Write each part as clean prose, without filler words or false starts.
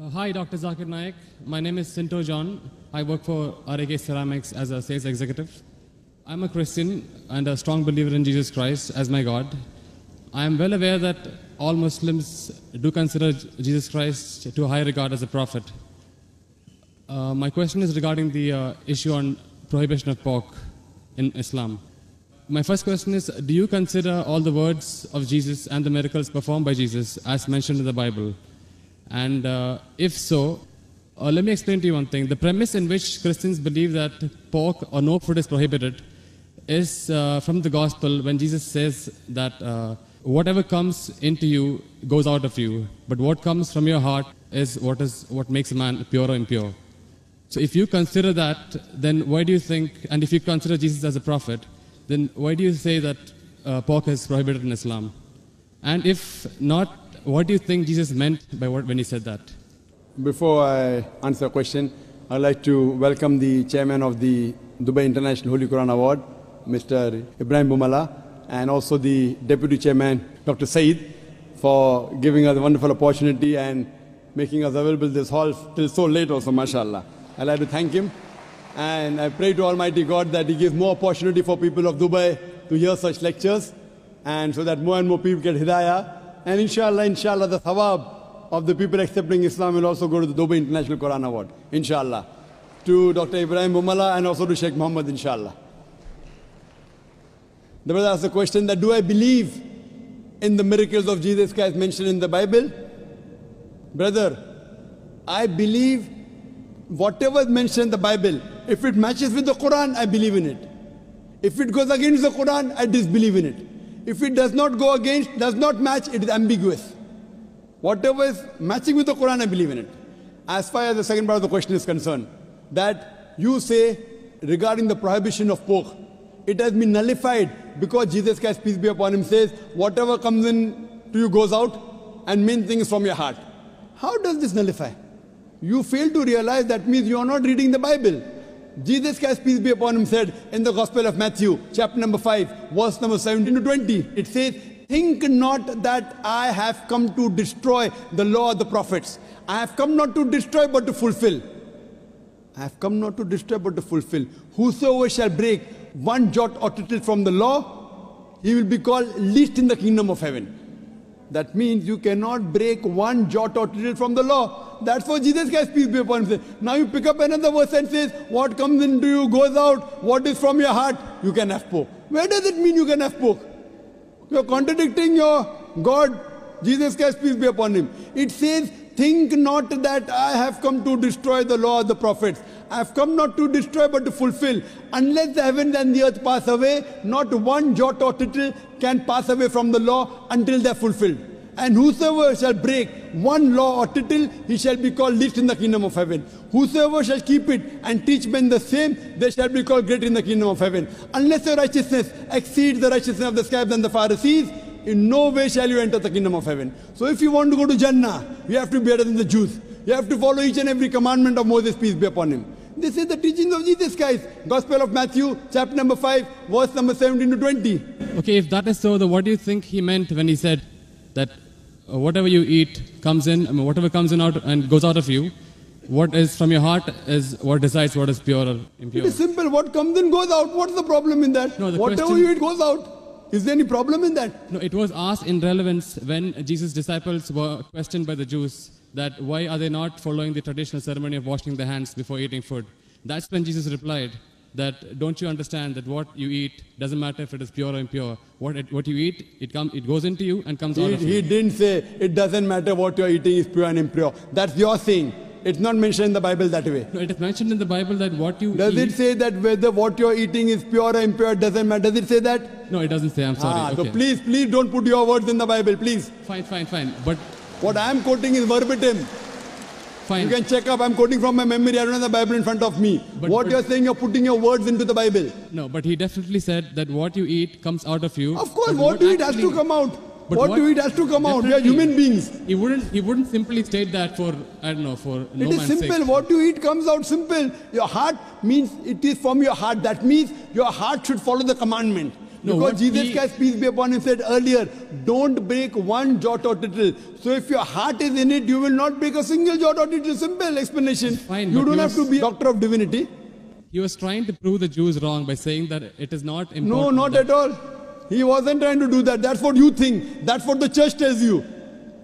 Hi, Dr. Zakir Naik. My name is Sinto John. I work for RAK Ceramics as a sales executive. I'm a Christian and a strong believer in Jesus Christ as my God. I am well aware that all Muslims do consider Jesus Christ to a high regard as a prophet. My question is regarding the issue on prohibition of pork in Islam. My first question is, do you consider all the words of Jesus and the miracles performed by Jesus as mentioned in the Bible? And if so, let me explain to you one thing. The premise in which Christians believe that pork or no food is prohibited is from the gospel when Jesus says that whatever comes into you goes out of you, but what comes from your heart is what makes a man pure or impure. So if you consider that, then why do you think, and if you consider Jesus as a prophet, then why do you say that pork is prohibited in Islam? And if not, what do you think Jesus meant by when he said that? Before I answer the question, I'd like to welcome the chairman of the Dubai International Holy Quran Award, Mr. Ibrahim Bumala, and also the deputy chairman, Dr. Saeed, for giving us a wonderful opportunity and making us available this hall till so late also, mashallah. I'd like to thank him. And I pray to Almighty God that He gives more opportunity for people of Dubai to hear such lectures, and so that more and more people get hidayah. And inshallah, the thawab of the people accepting Islam will also go to the Dubai International Quran Award, inshallah. To Dr. Ibrahim Bumala and also to Sheikh Muhammad, inshallah. The brother asked the question that, do I believe in the miracles of Jesus Christ mentioned in the Bible? Brother, I believe whatever is mentioned in the Bible, if it matches with the Quran, I believe in it. If it goes against the Quran, I disbelieve in it. If it does not go against, does not match, it is ambiguous. Whatever is matching with the Quran, I believe in it. As far as the second part of the question is concerned, that you say regarding the prohibition of pork, it has been nullified because Jesus Christ, peace be upon him, says, whatever comes in to you goes out, and main thing is from your heart. How does this nullify? You fail to realize that means you are not reading the Bible. Jesus Christ, peace be upon him, said in the Gospel of Matthew, chapter number 5, verse number 17 to 20, it says, think not that I have come to destroy the law of the prophets. I have come not to destroy but to fulfill. I have come not to destroy but to fulfill. Whosoever shall break one jot or tittle from the law, he will be called least in the kingdom of heaven. That means you cannot break one jot or tittle from the law. That's what Jesus Christ, peace be upon him, said. Now you pick up another verse and says, what comes into you goes out, what is from your heart, you can have pork. Where does it mean you can have pork? You are contradicting your God, Jesus Christ, peace be upon him. It says, think not that I have come to destroy the law of the prophets. I have come not to destroy but to fulfill. Unless the heavens and the earth pass away, not one jot or tittle can pass away from the law until they are fulfilled. And whosoever shall break one law or tittle, he shall be called least in the kingdom of heaven. Whosoever shall keep it and teach men the same, they shall be called great in the kingdom of heaven. Unless your righteousness exceeds the righteousness of the scribes and the Pharisees, in no way shall you enter the kingdom of heaven. So if you want to go to Jannah, you have to be better than the Jews. You have to follow each and every commandment of Moses, peace be upon him. This is the teachings of Jesus Christ. Gospel of Matthew, chapter number 5, verse number 17 to 20. Okay, if that is so, then what do you think he meant when he said that whatever you eat comes in, whatever comes in out and goes out of you, what is from your heart is what decides what is pure or impure? It is simple. What comes in goes out. What's the problem in that? No, whatever you eat goes out. Is there any problem in that? No, it was asked in relevance when Jesus' disciples were questioned by the Jews that why are they not following the traditional ceremony of washing their hands before eating food. That's when Jesus replied that don't you understand that what you eat doesn't matter if it is pure or impure. What you eat, it goes into you and comes out of you. He didn't say it doesn't matter what you're eating is pure and impure. That's your saying. It's not mentioned in the Bible that way. No, it is mentioned in the Bible that what you Does it say that whether what you're eating is pure or impure doesn't matter? Does it say that? No, it doesn't say. I'm sorry. So please don't put your words in the Bible, please. Fine. But what I'm quoting is verbatim. Fine. You can check up. I'm quoting from my memory. I don't have the Bible in front of me. But you're saying, you're putting your words into the Bible. No, but he definitely said that what you eat comes out of you. Of course, what you eat has to come out. What you eat has to come out. We are human beings. He wouldn't simply state that for, I don't know, for no man's sake. It is simple. What you eat comes out simple. Your heart means it is from your heart. That means your heart should follow the commandment. No, because what Jesus he- Christ, peace be upon him, said earlier, don't break one jot or tittle. So if your heart is in it, you will not break a single jot or tittle. Simple explanation. Fine, You but don't he have to was- be a doctor of divinity. He was trying to prove the Jews wrong by saying that it is not important. No, not that- at all. He wasn't trying to do that. That's what you think. That's what the church tells you.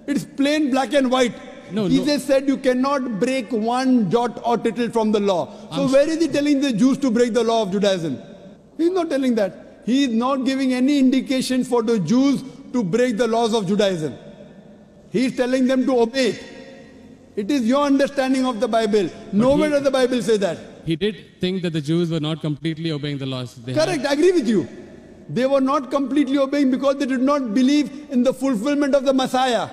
It's plain black and white. No, Jesus said you cannot break one jot or tittle from the law. So I'm- where is he telling the Jews to break the law of Judaism? He's not telling that. He is not giving any indication for the Jews to break the laws of Judaism. He is telling them to obey it. It is your understanding of the Bible. Nowhere does the Bible say that. He did think that the Jews were not completely obeying the laws. They had- Correct, I agree with you. They were not completely obeying because they did not believe in the fulfillment of the Messiah.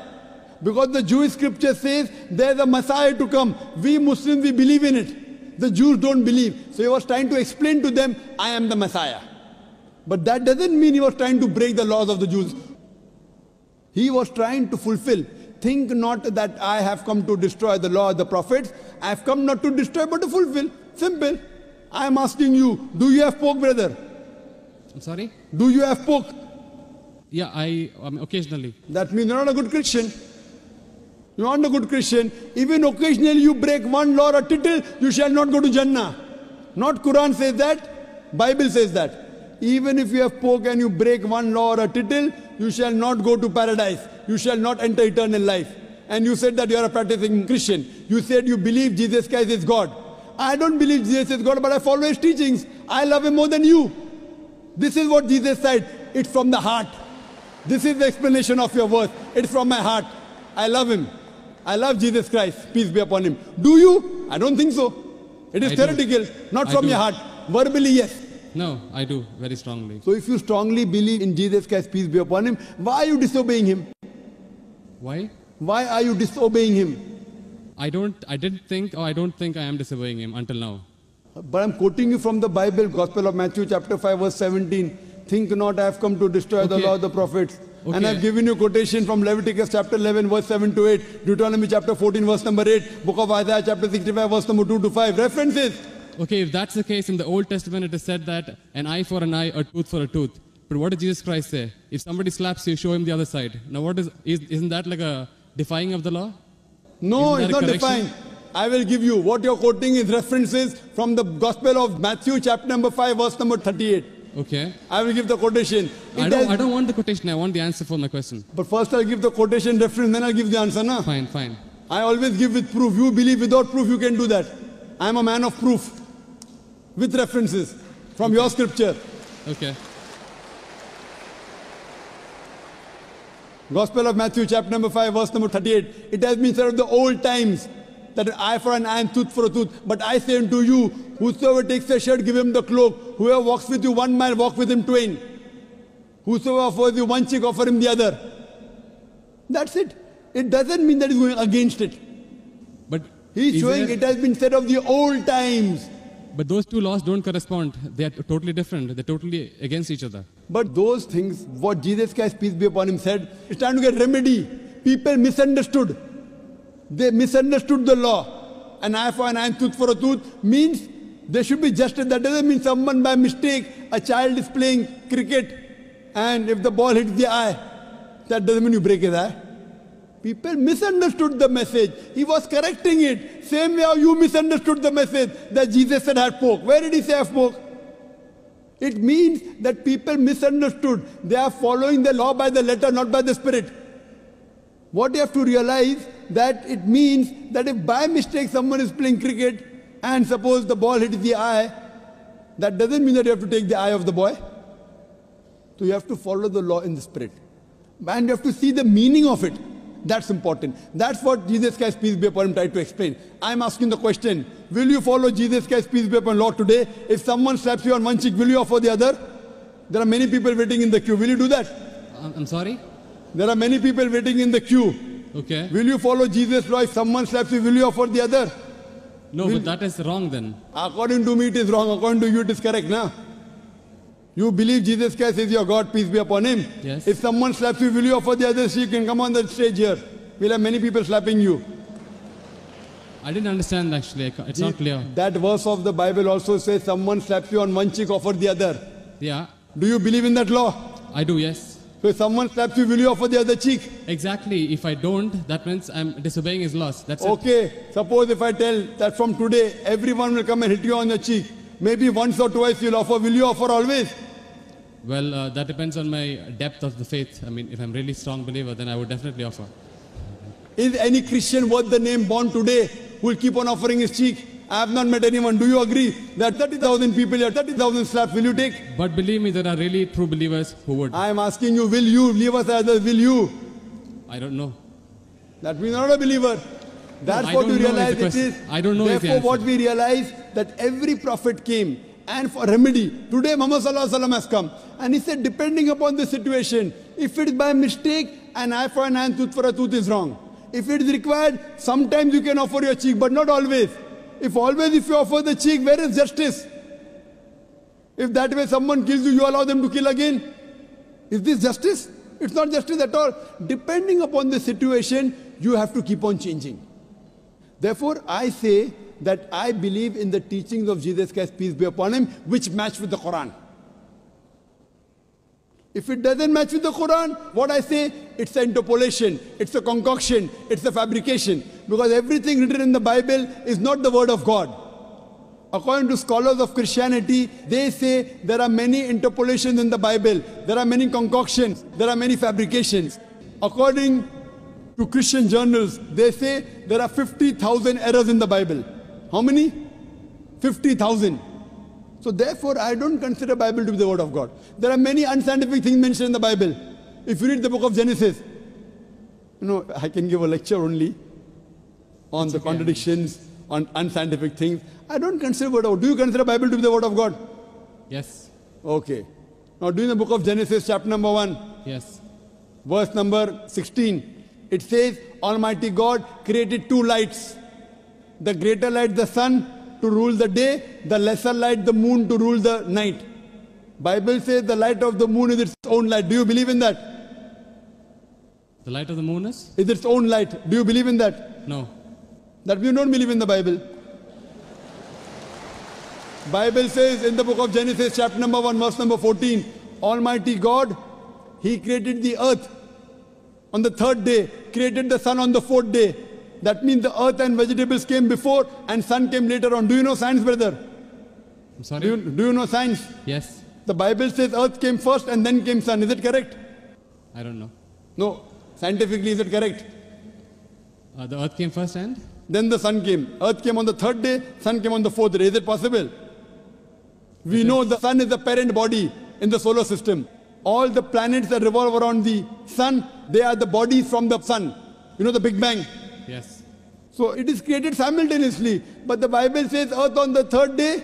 Because the Jewish scripture says there's a Messiah to come. We Muslims, we believe in it. The Jews don't believe. So he was trying to explain to them, I am the Messiah. But that doesn't mean he was trying to break the laws of the Jews. He was trying to fulfill. Think not that I have come to destroy the law of the prophets. I have come not to destroy but to fulfill. Simple. I am asking you, do you have pork, brother? I'm sorry? Do you have pork? Yeah, I occasionally. That means you're not a good Christian. You're not a good Christian. Even occasionally you break one law or a tittle, you shall not go to Jannah. Not Quran says that, Bible says that. Even if you have pork and you break one law or a tittle, you shall not go to paradise. You shall not enter eternal life. And you said that you are a practicing Christian. You said you believe Jesus Christ is God. I don't believe Jesus is God, but I follow his teachings. I love him more than you. This is what Jesus said. It's from the heart. This is the explanation of your worth. It's from my heart. I love him. I love Jesus Christ. Peace be upon him. Do you? I don't think so. It is I do. theoretical, not I from do. your heart. Verbally, yes. No, I do very strongly. So if you strongly believe in Jesus Christ, peace be upon him, why are you disobeying him? Why? Why are you disobeying him? I don't think I am disobeying him until now. But I'm quoting you from the Bible, Gospel of Matthew chapter 5 verse 17. Think not I have come to destroy the Okay. law of the prophets. And Okay. I've given you quotation from Leviticus chapter 11 verse 7 to 8, Deuteronomy chapter 14 verse number 8, Book of Isaiah chapter 65 verse number 2 to 5. References. Okay, if that's the case, in the Old Testament it is said that an eye for an eye, a tooth for a tooth. But what did Jesus Christ say? If somebody slaps you, show him the other side. Now isn't that like a defying of the law? No, Isn't it's that not a correction? defined. I will give you. What you're quoting is references from the Gospel of Matthew chapter number 5 verse number 38. Okay. I will give the quotation. I don't want the quotation, I want the answer for my question. But first I'll give the quotation reference, then I'll give the answer. Na? Fine, fine. I always give with proof. You believe without proof, you can do that. I am a man of proof. With references from your scripture. Okay. Gospel of Matthew chapter number 5 verse number 38. It has been said of the old times that an eye for an eye and tooth for a tooth. But I say unto you, whosoever takes a shirt, give him the cloak. Whoever walks with you 1 mile, walk with him twain. Whosoever offers you one cheek, offer him the other. That's it. It doesn't mean that he's going against it. But He's is showing there- it has been said of the old times. But those two laws don't correspond. They are totally different. They're totally against each other. But those things, what Jesus Christ, peace be upon him, said, it's trying to get remedy. People misunderstood. They misunderstood the law. An eye for an eye and tooth for a tooth means there should be justice. That doesn't mean someone by mistake, a child is playing cricket and if the ball hits the eye, that doesn't mean you break his eye. People misunderstood the message. He was correcting it. Same way how you misunderstood the message that Jesus said had pork. Where did he say have pork? It means that people misunderstood. They are following the law by the letter, not by the spirit. What you have to realize that it means that if by mistake someone is playing cricket and suppose the ball hits the eye, that doesn't mean that you have to take the eye of the boy. So you have to follow the law in the spirit. And you have to see the meaning of it. That's important. That's what Jesus Christ, peace be upon him, tried to explain. I'm asking the question, will you follow Jesus Christ, peace be upon law today? If someone slaps you on one cheek, will you offer the other? There are many people waiting in the queue. Will you do that? I'm sorry? There are many people waiting in the queue. Okay. Will you follow Jesus' law? If someone slaps you, will you offer the other? No, but that is wrong then. According to me, it is wrong. According to you, it is correct, na? You believe Jesus Christ is your God, peace be upon him. Yes. If someone slaps you, will you offer the other? So you can come on the stage here. We'll have many people slapping you. I didn't understand actually. It's not clear. That verse of the Bible also says someone slaps you on one cheek, offer the other. Yeah. Do you believe in that law? I do, yes. So if someone slaps you, will you offer the other cheek? Exactly. If I don't, that means I'm disobeying his laws. That's it. Okay, suppose if I tell that from today, everyone will come and hit you on the cheek. Maybe once or twice you'll offer. Will you offer always? Well, that depends on my depth of the faith. I mean, if I'm really strong believer, then I would definitely offer. Is any Christian worth the name born today who will keep on offering his cheek? I have not met anyone. Do you agree that 30,000 people here, 30,000 slaps, will you take? But believe me, there are really true believers who would. I am asking you, will you leave us others? Will you? I don't know. That means not a believer. That's I what don't we know realize is the it is. question. I don't know is the Therefore, what answer. we realize that every prophet came and for remedy. Today, Muhammad Sallallahu Alaihi Wasallam has come and he said, depending upon the situation, if it is by mistake, an eye for an eye and tooth for a tooth is wrong. If it is required, sometimes you can offer your cheek, but not always. If you offer the cheek, where is justice? If that way someone kills you, you allow them to kill again. Is this justice? It's not justice at all. Depending upon the situation, you have to keep on changing. Therefore, I say that I believe in the teachings of Jesus Christ, peace be upon him, which match with the Quran. If it doesn't match with the Quran, what I say, it's an interpolation, it's a concoction, it's a fabrication. Because everything written in the Bible is not the word of God. According to scholars of Christianity, they say there are many interpolations in the Bible, there are many concoctions, there are many fabrications. According to Christian journals, they say there are 50,000 errors in the Bible. How many? 50,000. So therefore, I don't consider Bible to be the word of God. There are many unscientific things mentioned in the Bible. If you read the book of Genesis, I can give a lecture only on the contradictions, on unscientific things. I don't consider word of God. Do you consider Bible to be the word of God? Yes. Okay. Now do in the book of Genesis, chapter number 1. Yes. Verse number 16. It says, Almighty God created two lights. The greater light, the sun, to rule the day, the lesser light, the moon, to rule the night. Bible says the light of the moon is its own light. Do you believe in that? The light of the moon is? Is its own light. Do you believe in that? No. That you don't believe in the Bible. Bible says in the book of Genesis, chapter number 1, verse number 14, Almighty God, He created the earth on the third day, created the sun on the fourth day. That means the earth and vegetables came before and sun came later on. Do you know science, brother? I'm sorry? Do you know science? Yes. The Bible says earth came first and then came sun. Is it correct? I don't know. No. Scientifically, is it correct? The earth came first and? Then the sun came. Earth came on the third day, sun came on the fourth day. Is it possible? We know the sun is the parent body in the solar system. All the planets that revolve around the sun, they are the bodies from the sun. You know the Big Bang? Yes. So it is created simultaneously. But the Bible says earth on the third day,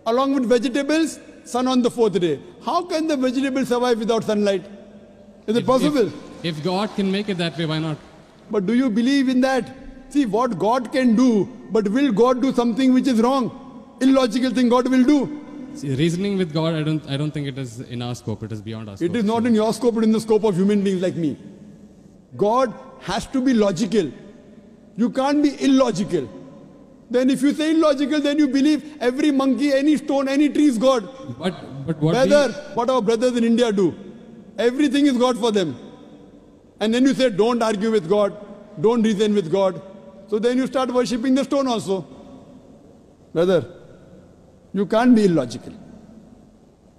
along with vegetables, sun on the fourth day. How can the vegetables survive without sunlight? Is it possible? If God can make it that way, why not? But do you believe in that? See, what God can do, but will God do something which is wrong? Illogical thing God will do. See, reasoning with God, I don't think it is in our scope. It is beyond our scope. It is not in your scope, but in the scope of human beings like me. God has to be logical. You can't be illogical. Then if you say illogical, then you believe every monkey, any stone, any tree is God. But what Brother, what our brothers in India do, everything is God for them. And then you say, don't argue with God, don't reason with God. So then you start worshipping the stone also. Brother, you can't be illogical.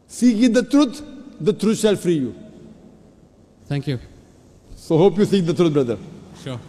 Seek ye the truth shall free you. Thank you. So hope you seek the truth, brother. Sure.